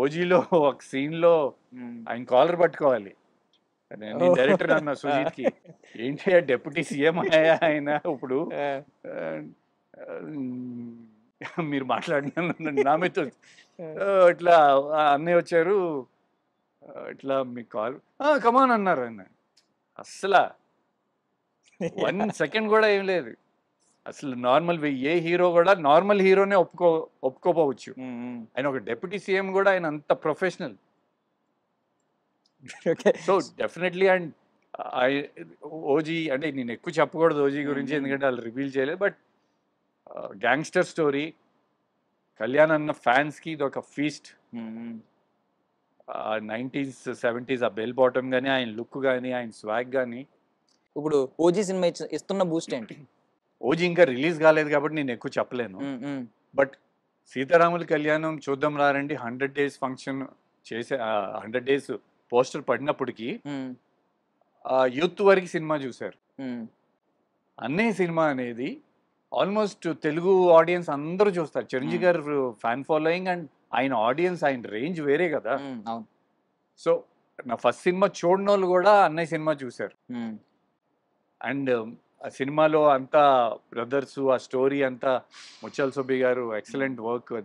ఓజీలో ఒక సీన్లో ఆయన కాలర్ పట్టుకోవాలి. నేను డైరెక్టర్ అన్న సుజీత్కి, ఏంటి డెప్యూటీ సీఎం అయ్యా ఆయన ఇప్పుడు, మీరు మాట్లాడిన నా మీద ఇట్లా అన్నయ్య వచ్చారు, ఇట్లా మీ కాల్ కమాన్ అన్నారు ఆయన. అస్సలు 1 సెకండ్ కూడా ఏం లేదు. అసలు నార్మల్ ఏ హీరో కూడా నార్మల్ హీరోనే ఒప్పుకోపోవచ్చు. ఆయన ఒక డిప్యూటీ సీఎం కూడా ఆయన అంత professional. So definitely. And OG అంటే నేను ఎక్కువ చెప్పకూడదు ఓజీ గురించి, ఎందుకంటే వాళ్ళు రివీల్ చేయలేదు. బట్ గ్యాంగ్స్టర్ స్టోరీ, కళ్యాణ్ అన్న ఫ్యాన్స్ కి ఇది ఒక ఫీస్ట్. 90s 70s ఆ బెల్ బాటమ్ కానీ, ఆయన లుక్ కానీ, ఆయన స్వాగ్ కానీ. ఇప్పుడు ఓజీ సినిమా ఇస్తున్న బూస్ట్ ఏంటి? ఓజీ ఇంకా రిలీజ్ కాలేదు కాబట్టి నేను ఎక్కువ చెప్పలేను. బట్ సీతారాముల కళ్యాణం చూద్దాం రారండి 100 days ఫంక్షన్ చేసే 100 days పోస్టర్ పడినప్పటికీ యూత్ వరకు సినిమా చూశారు. అన్నయ్య సినిమా అనేది ఆల్మోస్ట్ తెలుగు ఆడియన్స్ అందరూ చూస్తారు. చిరంజీవి గారు ఫ్యాన్ ఫాలోయింగ్ అండ్ ఆయన ఆడియన్స్, ఆయన రేంజ్ వేరే కదా. సో నా ఫస్ట్ సినిమా చూడని వాళ్ళు కూడా అన్నయ్య సినిమా చూశారు. అండ్ ఆ సినిమాలో అంతా బ్రదర్స్, ఆ స్టోరీ అంతా ముత్యాల సుబ్బి గారు ఎక్సలెంట్ వర్క్. అది